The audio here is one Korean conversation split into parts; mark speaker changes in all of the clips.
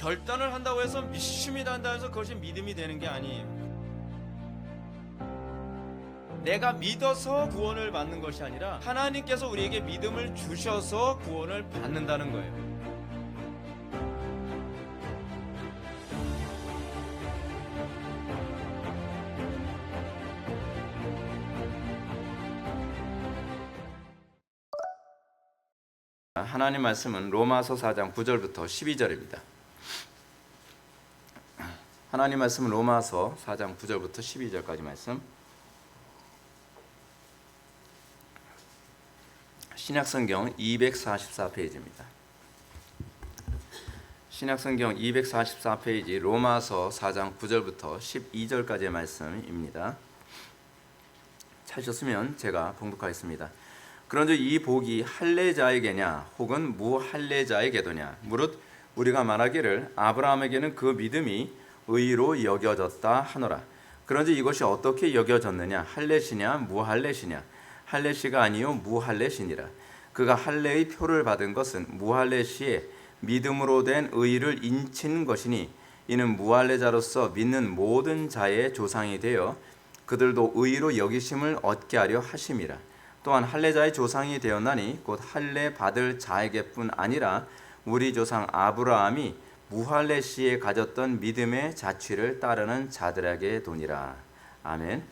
Speaker 1: 결단을 한다고 해서 믿습니다 한다고 해서 그것이 믿음이 되는 게 아니에요. 내가 믿어서 구원을 받는 것이 아니라 하나님께서 우리에게 믿음을 주셔서 구원을 받는다는 거예요. 하나님 말씀은 로마서 4장 9절부터 12절입니다. 하나님 말씀은 로마서 4장 9절부터 12절까지 말씀. 신약성경 244페이지입니다. 신약성경 244페이지 로마서 4장 9절부터 12절까지의 말씀입니다. 찾으셨으면 제가 봉독하겠습니다. 그런즉 이 복이 할례자에게냐 혹은 무할례자에게도냐 무릇 우리가 말하기를 아브라함에게는 그 믿음이 의로 여겨졌다 하노라. 그런즉 이것이 어떻게 여겨졌느냐 할례시냐 무할례시냐 할례시가 아니요 무할례시니라. 그가 할례의 표를 받은 것은 무할례시에 믿음으로 된 의를 인친 것이니 이는 무할례자로서 믿는 모든 자의 조상이 되어 그들도 의로 여기심을 얻게 하려 하심이라. 또한 할례자의 조상이 되었나니 곧 할례 받을 자에게뿐 아니라 우리 조상 아브라함이 무할례시에 가졌던 믿음의 자취를 따르는 자들에게 도니라. 아멘.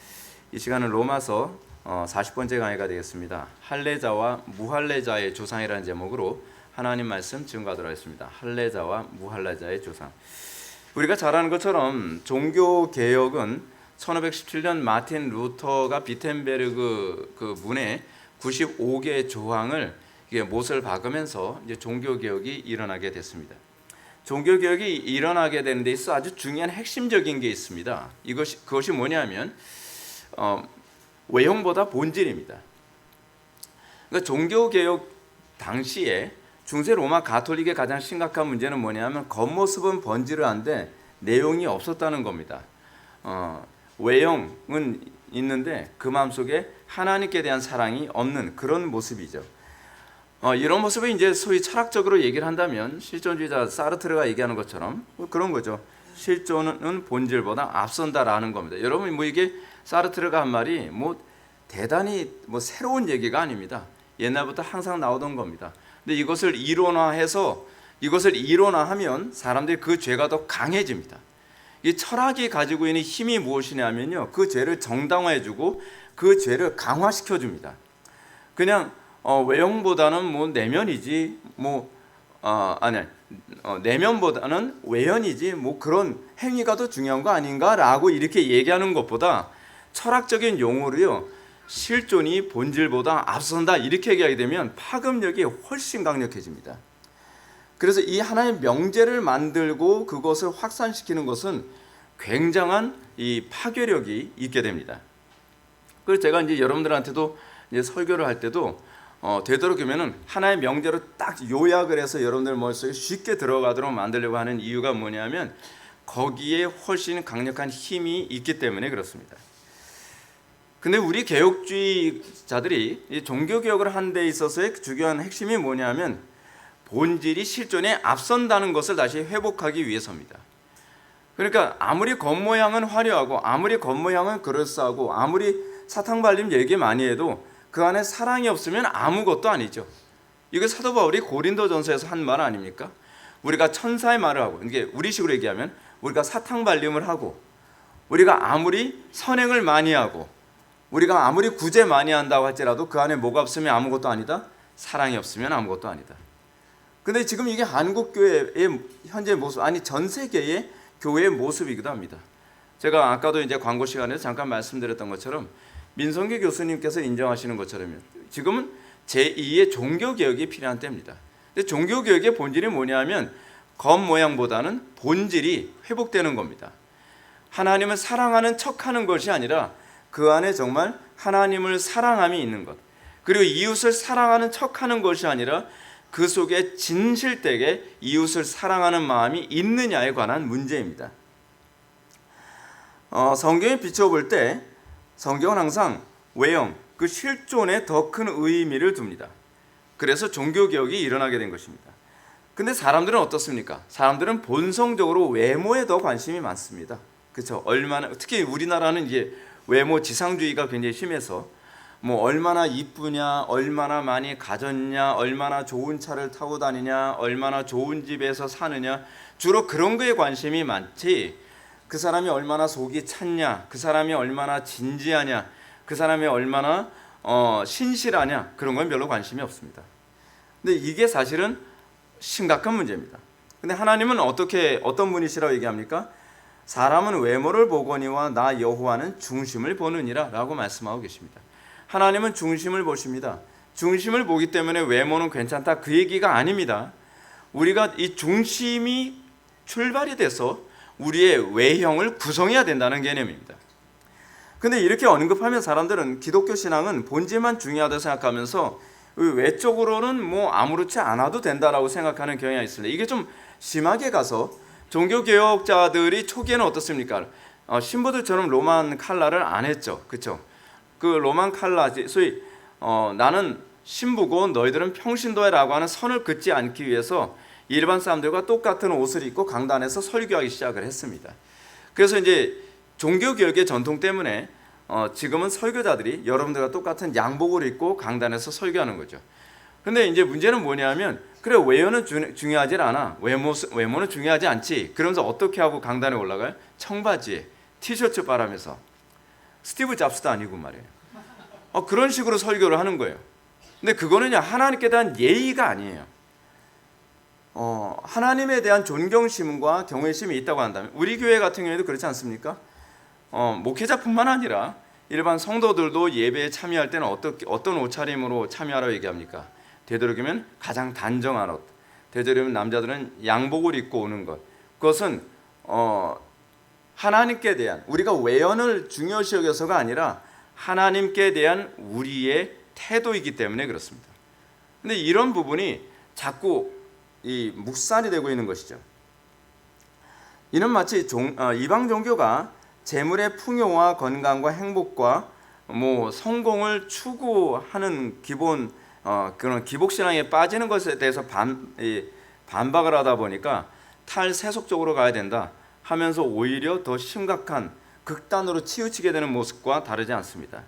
Speaker 1: 이 시간은 로마서 40번째 강의가 되겠습니다. 할례자와 무할례자의 조상이라는 제목으로 하나님 말씀 증거하도록 하겠습니다. 할례자와 무할례자의 조상. 우리가 잘 아는 것처럼 종교개혁은 1517년 마틴 루터가 비텐베르그 그 문에 95개의 조항을 못을 박으면서 이제 종교개혁이 일어나게 됐습니다. 종교개혁이 일어나게 되는 데 있어 아주 중요한 핵심적인 게 있습니다. 그것이 뭐냐면 외형보다 본질입니다. 그러니까 종교개혁 당시에 중세 로마 가톨릭의 가장 심각한 문제는 뭐냐면 겉모습은 번지르한데 내용이 없었다는 겁니다. 외형은 있는데 그 마음속에 하나님께 대한 사랑이 없는 그런 모습이죠. 이런 모습을 이제 소위 철학적으로 얘기를 한다면 실존주의자 사르트르가 얘기하는 것처럼 그런 거죠. 실존은 본질보다 앞선다라는 겁니다. 여러분 이게 사르트르가 한 말이 대단히 새로운 얘기가 아닙니다. 옛날부터 항상 나오던 겁니다. 근데 이것을 이론화하면 사람들이 그 죄가 더 강해집니다. 이 철학이 가지고 있는 힘이 무엇이냐면요, 그 죄를 정당화해주고 그 죄를 강화시켜줍니다. 그냥 외형보다는 내면이지 내면보다는 외연이지 그런 행위가 더 중요한 거 아닌가라고 이렇게 얘기하는 것보다 철학적인 용어로요, 실존이 본질보다 앞선다 이렇게 얘기하게 되면 파급력이 훨씬 강력해집니다. 그래서 이 하나의 명제를 만들고 그것을 확산시키는 것은 굉장한 이 파괴력이 있게 됩니다. 그래서 제가 이제 여러분들한테도 이제 설교를 할 때도 되도록이면은 하나의 명제로 딱 요약을 해서 여러분들 머릿속에 쉽게 들어가도록 만들려고 하는 이유가 뭐냐면 거기에 훨씬 강력한 힘이 있기 때문에 그렇습니다. 근데 우리 개혁주의자들이 이 종교개혁을 한 데 있어서의 중요한 핵심이 뭐냐면 본질이 실존에 앞선다는 것을 다시 회복하기 위해서입니다. 그러니까 아무리 겉모양은 화려하고 아무리 겉모양은 그럴싸하고 아무리 사탕발림 얘기 많이 해도 그 안에 사랑이 없으면 아무것도 아니죠. 이거 사도 바울이 고린도전서에서 한 말 아닙니까? 우리가 천사의 말을 하고, 이게 우리식으로 얘기하면 우리가 사탕발림을 하고, 우리가 아무리 선행을 많이 하고, 우리가 아무리 구제 많이 한다고 할지라도 그 안에 뭐가 없으면 아무것도 아니다? 사랑이 없으면 아무것도 아니다. 근데 지금 이게 한국교회의 현재 모습, 아니 전 세계의 교회의 모습이기도 합니다. 제가 아까도 이제 광고 시간에서 잠깐 말씀드렸던 것처럼 민성규 교수님께서 인정하시는 것처럼 지금은 제2의 종교개혁이 필요한 때입니다. 근데 종교개혁의 본질이 뭐냐면 겉모양보다는 본질이 회복되는 겁니다. 하나님을 사랑하는 척하는 것이 아니라 그 안에 정말 하나님을 사랑함이 있는 것, 그리고 이웃을 사랑하는 척하는 것이 아니라 그 속에 진실되게 이웃을 사랑하는 마음이 있느냐에 관한 문제입니다. 성경에 비춰볼 때 성경은 항상 외형, 그 실존에 더 큰 의미를 둡니다. 그래서 종교개혁이 일어나게 된 것입니다. 근데 사람들은 어떻습니까? 사람들은 본성적으로 외모에 더 관심이 많습니다. 그렇죠? 얼마나, 특히 우리나라는 이제 외모 지상주의가 굉장히 심해서 뭐 얼마나 이쁘냐, 얼마나 많이 가졌냐, 얼마나 좋은 차를 타고 다니냐, 얼마나 좋은 집에서 사느냐, 주로 그런 거에 관심이 많지, 그 사람이 얼마나 속이 찼냐, 그 사람이 얼마나 진지하냐, 그 사람이 얼마나 신실하냐, 그런 건 별로 관심이 없습니다. 근데 이게 사실은 심각한 문제입니다. 근데 하나님은 어떤 분이시라고 얘기합니까? 사람은 외모를 보거니와 나 여호와는 중심을 보느니라 라고 말씀하고 계십니다. 하나님은 중심을 보십니다. 중심을 보기 때문에 외모는 괜찮다, 그 얘기가 아닙니다. 우리가 이 중심이 출발이 돼서 우리의 외형을 구성해야 된다는 개념입니다. 근데 이렇게 언급하면 사람들은 기독교 신앙은 본질만 중요하다고 생각하면서 외적으로는 뭐 아무렇지 않아도 된다라고 생각하는 경향이 있습니다. 이게 좀 심하게 가서 종교개혁자들이 초기에는 어떻습니까? 신부들처럼 로만 칼라를 안 했죠. 그렇죠? 그 로만 칼라, 소위 나는 신부고 너희들은 평신도야라고 하는 선을 긋지 않기 위해서 일반 사람들과 똑같은 옷을 입고 강단에서 설교하기 시작을 했습니다. 그래서 이제 종교개혁의 전통 때문에 지금은 설교자들이 여러분들과 똑같은 양복을 입고 강단에서 설교하는 거죠. 근데 이제 문제는 뭐냐면, 그래 외모는 중요하지 않아, 외모는 중요하지 않지, 그러면서 어떻게 하고 강단에 올라가요? 청바지에 티셔츠 빨아면서, 스티브 잡스도 아니고 말이에요. 그런 식으로 설교를 하는 거예요. 근데 그거는 하나님께 대한 예의가 아니에요. 하나님에 대한 존경심과 경외심이 있다고 한다면, 우리 교회 같은 경우에도 그렇지 않습니까? 목회자뿐만 아니라 일반 성도들도 예배에 참여할 때는 어떤 옷차림으로 참여하라고 얘기합니까? 되도록이면 가장 단정한 옷, 되도록이면 남자들은 양복을 입고 오는 것, 그것은 하나님께 대한, 우리가 외연을 중요시 여겨서가 아니라 하나님께 대한 우리의 태도이기 때문에 그렇습니다. 근데 이런 부분이 자꾸 이 묵살이 되고 있는 것이죠. 이는 마치 이방 종교가 재물의 풍요와 건강과 행복과 뭐 성공을 추구하는 기본 그런 기복신앙에 빠지는 것에 대해서 반박을 하다 보니까 탈세속적으로 가야 된다 하면서 오히려 더 심각한 극단으로 치우치게 되는 모습과 다르지 않습니다.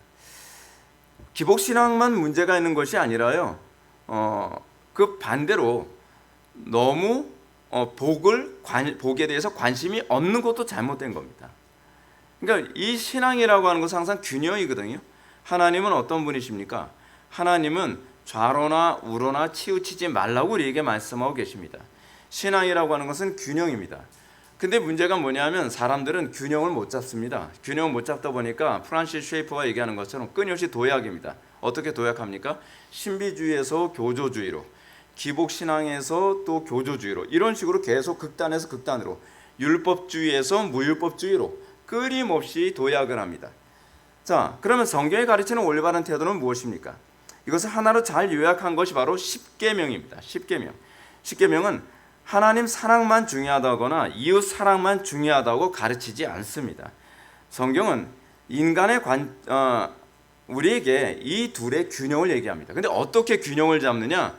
Speaker 1: 기복신앙만 문제가 있는 것이 아니라요, 그 반대로 너무 복에 대해서 관심이 없는 것도 잘못된 겁니다. 그러니까 이 신앙이라고 하는 것은 항상 균형이거든요. 하나님은 어떤 분이십니까? 하나님은 좌로나 우로나 치우치지 말라고 우리에게 말씀하고 계십니다. 신앙이라고 하는 것은 균형입니다. 근데 문제가 뭐냐면 사람들은 균형을 못 잡습니다. 균형을 못 잡다 보니까 프란시스 쉐이퍼가 얘기하는 것처럼 끊임없이 도약입니다. 어떻게 도약합니까? 신비주의에서 교조주의로, 기복신앙에서 또 교조주의로, 이런 식으로 계속 극단에서 극단으로, 율법주의에서 무율법주의로 끊임없이 도약을 합니다. 자, 그러면 성경이 가르치는 올바른 태도는 무엇입니까? 이것을 하나로 잘 요약한 것이 바로 십계명입니다. 십계명은 하나님 사랑만 중요하다거나 이웃 사랑만 중요하다고 가르치지 않습니다. 성경은 인간의 우리에게 이 둘의 균형을 얘기합니다. 근데 어떻게 균형을 잡느냐?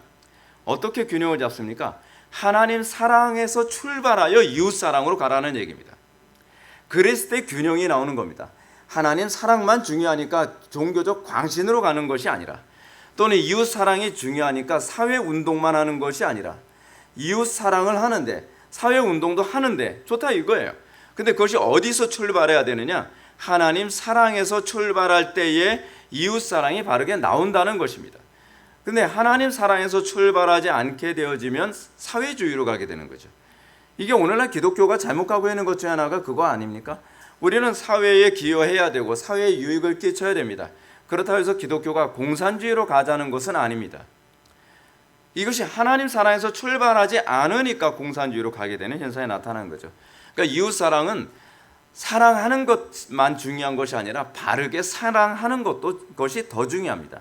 Speaker 1: 어떻게 균형을 잡습니까? 하나님 사랑에서 출발하여 이웃 사랑으로 가라는 얘기입니다. 그랬을 때 균형이 나오는 겁니다. 하나님 사랑만 중요하니까 종교적 광신으로 가는 것이 아니라, 또는 이웃 사랑이 중요하니까 사회 운동만 하는 것이 아니라, 이웃 사랑을 하는데 사회 운동도 하는데 좋다 이거예요. 근데 그것이 어디서 출발해야 되느냐? 하나님 사랑에서 출발할 때에 이웃 사랑이 바르게 나온다는 것입니다. 근데 하나님 사랑에서 출발하지 않게 되어지면 사회주의로 가게 되는 거죠. 이게 오늘날 기독교가 잘못 가고 있는 것 중에 하나가 그거 아닙니까? 우리는 사회에 기여해야 되고 사회에 유익을 끼쳐야 됩니다. 그렇다고 해서 기독교가 공산주의로 가자는 것은 아닙니다. 이것이 하나님 사랑에서 출발하지 않으니까 공산주의로 가게 되는 현상이 나타나는 거죠. 그러니까 이웃 사랑은 사랑하는 것만 중요한 것이 아니라 바르게 사랑하는 것이 더 중요합니다.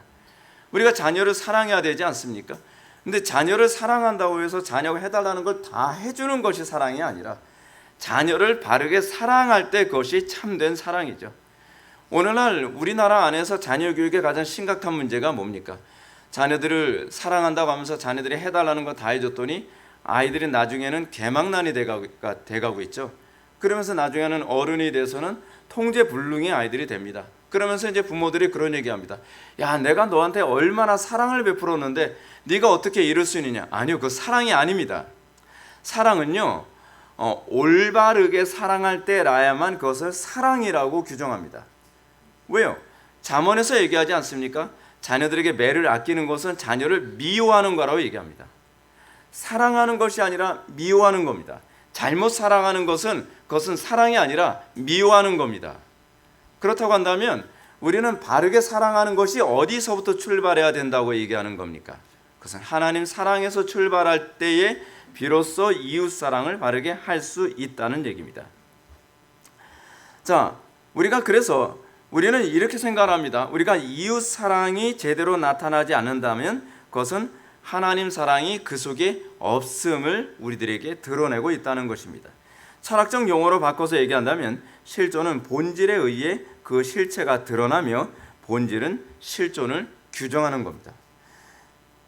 Speaker 1: 우리가 자녀를 사랑해야 되지 않습니까? 근데 자녀를 사랑한다고 해서 자녀가 해달라는 걸 다 해주는 것이 사랑이 아니라 자녀를 바르게 사랑할 때 그것이 참된 사랑이죠. 오늘날 우리나라 안에서 자녀 교육의 가장 심각한 문제가 뭡니까? 자녀들을 사랑한다고 하면서 자녀들이 해달라는 거 다 해줬더니 아이들이 나중에는 개망난이 돼가고 있죠. 그러면서 나중에는 어른이 돼서는 통제불능의 아이들이 됩니다. 그러면서 이제 부모들이 그런 얘기합니다. 야, 내가 너한테 얼마나 사랑을 베풀었는데 네가 어떻게 이럴 수 있느냐. 아니요, 그 사랑이 아닙니다. 사랑은요, 올바르게 사랑할 때라야만 그것을 사랑이라고 규정합니다. 왜요? 잠언에서 얘기하지 않습니까? 자녀들에게 매를 아끼는 것은 자녀를 미워하는 거라고 얘기합니다. 사랑하는 것이 아니라 미워하는 겁니다. 잘못 사랑하는 그것은 사랑이 아니라 미워하는 겁니다. 그렇다고 한다면 우리는 바르게 사랑하는 것이 어디서부터 출발해야 된다고 얘기하는 겁니까? 그것은 하나님 사랑에서 출발할 때에 비로소 이웃 사랑을 바르게 할 수 있다는 얘기입니다. 자, 그래서 우리는 이렇게 생각합니다. 우리가 이웃 사랑이 제대로 나타나지 않는다면 그것은 하나님 사랑이 그 속에 없음을 우리들에게 드러내고 있다는 것입니다. 철학적 용어로 바꿔서 얘기한다면 실존은 본질에 의해 그 실체가 드러나며 본질은 실존을 규정하는 겁니다.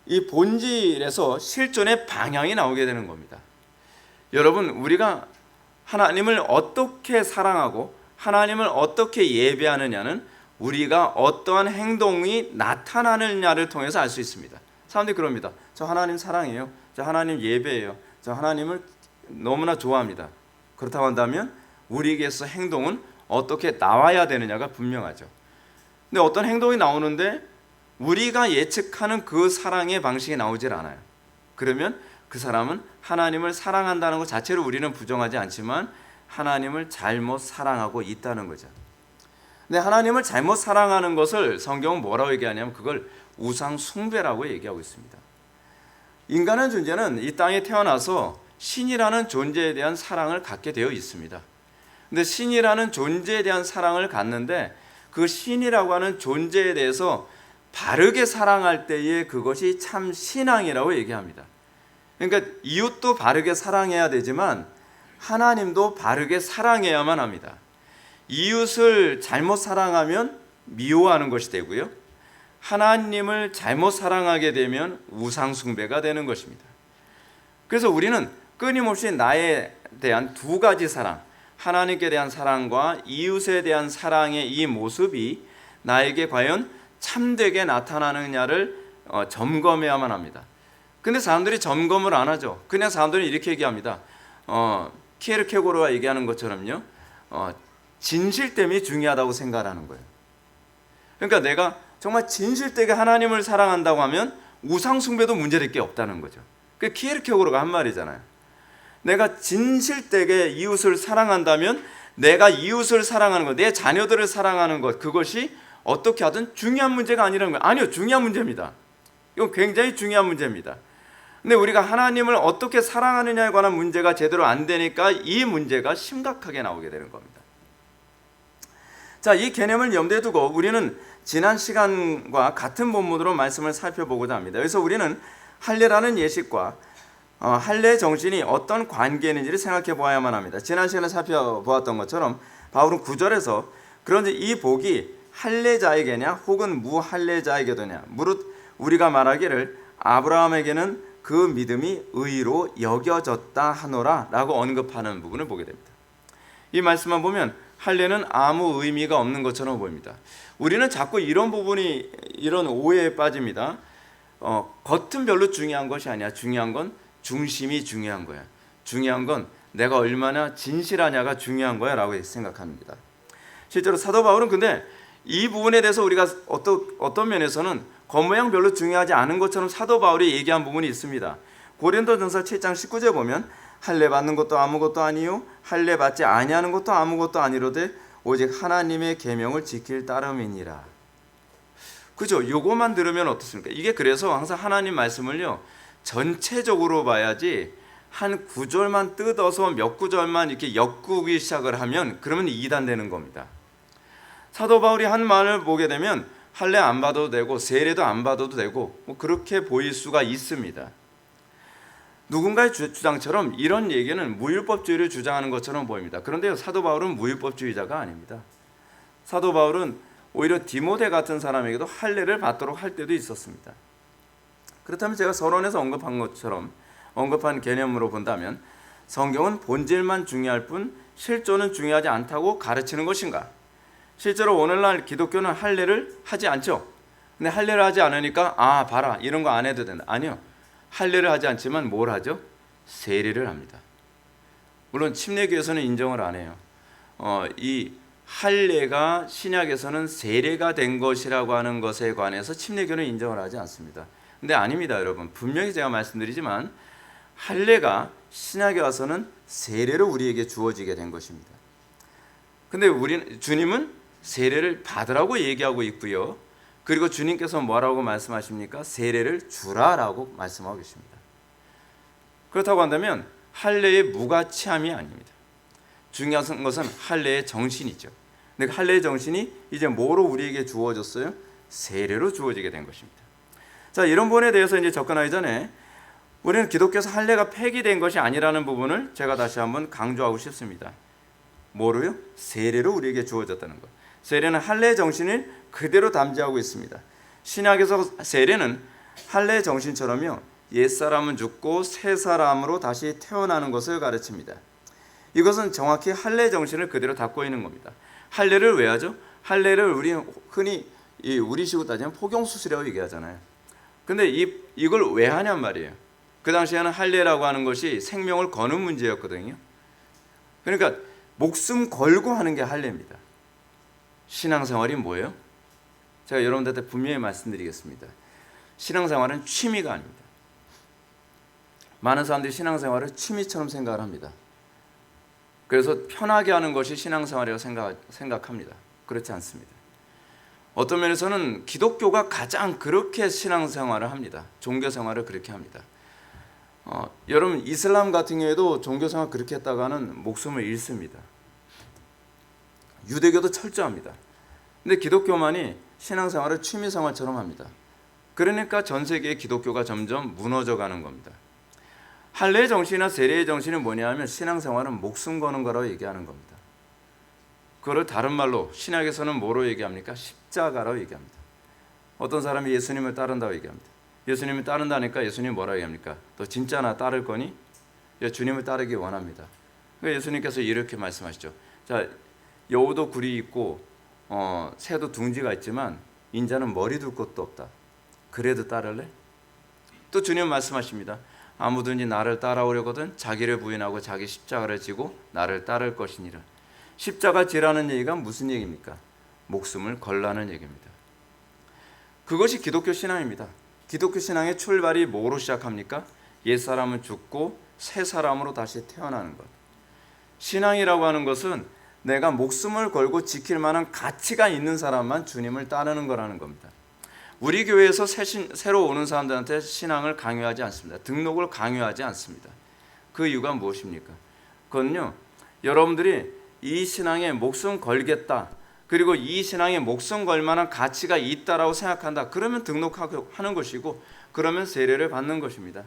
Speaker 1: 이 본질에서 실존의 방향이 나오게 되는 겁니다. 여러분, 우리가 하나님을 어떻게 사랑하고 하나님을 어떻게 예배하느냐는 우리가 어떠한 행동이 나타나느냐를 통해서 알 수 있습니다. 사람들이 그럽니다. 저 하나님 사랑해요. 저 하나님 예배해요. 저 하나님을 너무나 좋아합니다. 그렇다고 한다면 우리에게서 행동은 어떻게 나와야 되느냐가 분명하죠. 근데 어떤 행동이 나오는데 우리가 예측하는 그 사랑의 방식이 나오질 않아요. 그러면 그 사람은 하나님을 사랑한다는 것 자체를 우리는 부정하지 않지만 하나님을 잘못 사랑하고 있다는 거죠. 근데 하나님을 잘못 사랑하는 것을 성경은 뭐라고 얘기하냐면 그걸 우상 숭배라고 얘기하고 있습니다. 인간의 존재는 이 땅에 태어나서 신이라는 존재에 대한 사랑을 갖게 되어 있습니다. 근데 신이라는 존재에 대한 사랑을 갖는데 그 신이라고 하는 존재에 대해서 바르게 사랑할 때에 그것이 참 신앙이라고 얘기합니다. 그러니까 이웃도 바르게 사랑해야 되지만 하나님도 바르게 사랑해야만 합니다. 이웃을 잘못 사랑하면 미워하는 것이 되고요. 하나님을 잘못 사랑하게 되면 우상 숭배가 되는 것입니다. 그래서 우리는 끊임없이 나에 대한 두 가지 사랑, 하나님께 대한 사랑과 이웃에 대한 사랑의 이 모습이 나에게 과연 참되게 나타나느냐를 점검해야만 합니다. 근데 사람들이 점검을 안 하죠. 그냥 사람들은 이렇게 얘기합니다. 키에르케고르가 얘기하는 것처럼요. 진실됨이 중요하다고 생각하는 거예요. 그러니까 내가 정말 진실되게 하나님을 사랑한다고 하면 우상 숭배도 문제될 게 없다는 거죠. 그 키에르케고르가 한 말이잖아요. 내가 진실되게 이웃을 사랑한다면 내가 이웃을 사랑하는 것, 내 자녀들을 사랑하는 것, 그것이 어떻게 하든 중요한 문제가 아니라는 거예요. 아니요, 중요한 문제입니다. 이건 굉장히 중요한 문제입니다. 근데 우리가 하나님을 어떻게 사랑하느냐에 관한 문제가 제대로 안 되니까 이 문제가 심각하게 나오게 되는 겁니다. 자, 이 개념을 염두에 두고 우리는 지난 시간과 같은 본문으로 말씀을 살펴보고자 합니다. 그래서 우리는 할례라는 예식과 할례의 정신이 어떤 관계인지를 생각해 보아야만 합니다. 지난 시간에 살펴보았던 것처럼 바울은 9절에서 그런지 이 복이 할례자에게냐 혹은 무할례자에게도냐 무릇 우리가 말하기를 아브라함에게는 그 믿음이 의로 여겨졌다 하노라 라고 언급하는 부분을 보게 됩니다. 이 말씀만 보면 할례는 아무 의미가 없는 것처럼 보입니다. 우리는 자꾸 이런 부분이 이런 오해에 빠집니다. 겉은 별로 중요한 것이 아니야. 중요한 건 중심이 중요한 거야. 중요한 건 내가 얼마나 진실하냐가 중요한 거야 라고 생각합니다. 실제로 사도 바울은 근데 이 부분에 대해서 우리가 어떤 면에서는 겉모양 별로 중요하지 않은 것처럼 사도 바울이 얘기한 부분이 있습니다. 고린도전서 7장 19절 보면 할례 받는 것도 아무것도 아니요 할례 받지 아니하는 것도 아무것도 아니로되 오직 하나님의 계명을 지킬 따름이니라. 그죠? 요거만 들으면 어떻습니까? 이게 그래서 항상 하나님 말씀을요 전체적으로 봐야지 한 구절만 뜯어서 몇 구절만 이렇게 엮기 시작을 하면 그러면 이단되는 겁니다. 사도 바울이 한 말을 보게 되면 할례 안 받아도 되고 세례도 안 받아도 되고 뭐 그렇게 보일 수가 있습니다. 누군가의 주장처럼 이런 얘기는 무율법주의를 주장하는 것처럼 보입니다. 그런데요, 사도 바울은 무율법주의자가 아닙니다. 사도 바울은 오히려 디모데 같은 사람에게도 할례를 받도록 할 때도 있었습니다. 그렇다면 제가 서론에서 언급한 것처럼 언급한 개념으로 본다면 성경은 본질만 중요할 뿐 실존은 중요하지 않다고 가르치는 것인가? 실제로 오늘날 기독교는 할례를 하지 않죠. 근데 할례를 하지 않으니까 봐라 이런 거 안 해도 된다. 아니요. 할례를 하지 않지만 뭘 하죠? 세례를 합니다. 물론 침례교에서는 인정을 안 해요. 이 할례가 신약에서는 세례가 된 것이라고 하는 것에 관해서 침례교는 인정을 하지 않습니다. 근데 아닙니다, 여러분. 분명히 제가 말씀드리지만 할례가 신약에 와서는 세례로 우리에게 주어지게 된 것입니다. 근데 주님은 세례를 받으라고 얘기하고 있고요. 그리고 주님께서 뭐라고 말씀하십니까? 세례를 주라라고 말씀하고 계십니다. 그렇다고 한다면 할례의 무가치함이 아닙니다. 중요한 것은 할례의 정신이죠. 근데 할례의 정신이 이제 뭐로 우리에게 주어졌어요? 세례로 주어지게 된 것입니다. 자, 이런 부분에 대해서 이제 접근하기 전에 우리는 기독교에서 할례가 폐기된 것이 아니라는 부분을 제가 다시 한번 강조하고 싶습니다. 뭐로요? 세례로 우리에게 주어졌다는 것. 세례는 할례의 정신을 그대로 담지하고 있습니다. 신약에서 세례는 할례의 정신처럼요, 옛사람은 죽고 새 사람으로 다시 태어나는 것을 가르칩니다. 이것은 정확히 할례의 정신을 그대로 담고 있는 겁니다. 할례를 왜 하죠? 할례를 우리는 흔히 우리식으로 따지면 포경수술이라고 얘기하잖아요. 근데 이걸 왜 하냔 말이에요. 그 당시에는 할례라고 하는 것이 생명을 거는 문제였거든요. 그러니까 목숨 걸고 하는 게 할례입니다. 신앙생활이 뭐예요? 제가 여러분들한테 분명히 말씀드리겠습니다. 신앙생활은 취미가 아닙니다. 많은 사람들이 신앙생활을 취미처럼 생각을 합니다. 그래서 편하게 하는 것이 신앙생활이라고 생각합니다. 그렇지 않습니다. 어떤 면에서는 기독교가 가장 그렇게 신앙생활을 합니다. 종교생활을 그렇게 합니다. 여러분 이슬람 같은 경우에도 종교생활 그렇게 했다가는 목숨을 잃습니다. 유대교도 철저합니다. 근데 기독교만이 신앙생활을 취미생활처럼 합니다. 그러니까 전 세계의 기독교가 점점 무너져가는 겁니다. 할례의 정신이나 세례의 정신이 뭐냐 하면 신앙생활은 목숨 거는 거라고 얘기하는 겁니다. 그걸 다른 말로 신약에서는 뭐로 얘기합니까? 십자가라고 얘기합니다. 어떤 사람이 예수님을 따른다고 얘기합니다. 예수님을 따른다니까 예수님이 뭐라고 얘기합니까? 너 진짜 나 따를 거니? 주님을 따르기 원합니다. 그러니까 예수님께서 이렇게 말씀하시죠. 자, 여우도 굴이 있고 새도 둥지가 있지만 인자는 머리 둘 곳도 없다. 그래도 따를래? 또 주님 말씀하십니다. 아무든지 나를 따라오려거든 자기를 부인하고 자기 십자가를 지고 나를 따를 것이니라. 십자가 지라는 얘기가 무슨 얘기입니까? 목숨을 걸라는 얘기입니다. 그것이 기독교 신앙입니다. 기독교 신앙의 출발이 뭐로 시작합니까? 옛사람은 죽고 새 사람으로 다시 태어나는 것. 신앙이라고 하는 것은 내가 목숨을 걸고 지킬 만한 가치가 있는 사람만 주님을 따르는 거라는 겁니다. 우리 교회에서 새로 오는 사람들한테 신앙을 강요하지 않습니다. 등록을 강요하지 않습니다. 그 이유가 무엇입니까? 그건요, 여러분들이 이 신앙에 목숨 걸겠다, 그리고 이 신앙에 목숨 걸 만한 가치가 있다라고 생각한다, 그러면 등록하고 하는 것이고, 그러면 세례를 받는 것입니다.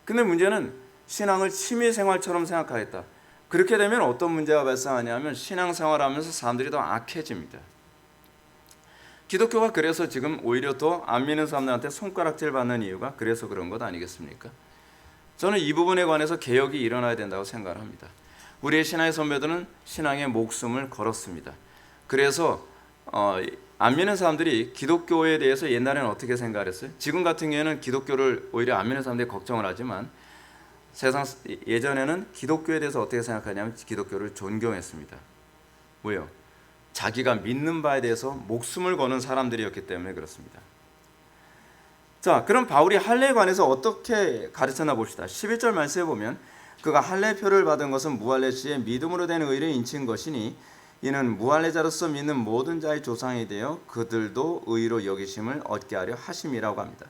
Speaker 1: 근데 문제는 신앙을 취미생활처럼 생각하겠다. 그렇게 되면 어떤 문제가 발생하냐면 신앙생활하면서 사람들이 더 악해집니다. 기독교가 그래서 지금 오히려 더 안 믿는 사람들한테 손가락질 받는 이유가 그래서 그런 것 아니겠습니까? 저는 이 부분에 관해서 개혁이 일어나야 된다고 생각을 합니다. 우리의 신앙의 선배들은 신앙에 목숨을 걸었습니다. 그래서 안 믿는 사람들이 기독교에 대해서 옛날에는 어떻게 생각을 했어요? 지금 같은 경우에는 기독교를 오히려 안 믿는 사람들이 걱정을 하지만 예전에는 기독교에 대해서 어떻게 생각하냐면 기독교를 존경했습니다. 왜요? 자기가 믿는 바에 대해서 목숨을 거는 사람들이었기 때문에 그렇습니다. 자, 그럼 바울이 할례에 관해서 어떻게 가르쳤나 봅시다. 11절 말씀에 보면 그가 할례표를 받은 것은 무할례 시에 믿음으로 된 의를 인친 것이니 이는 무할례자로서 믿는 모든 자의 조상이 되어 그들도 의로 여기심을 얻게 하려 하심이라고 합니다.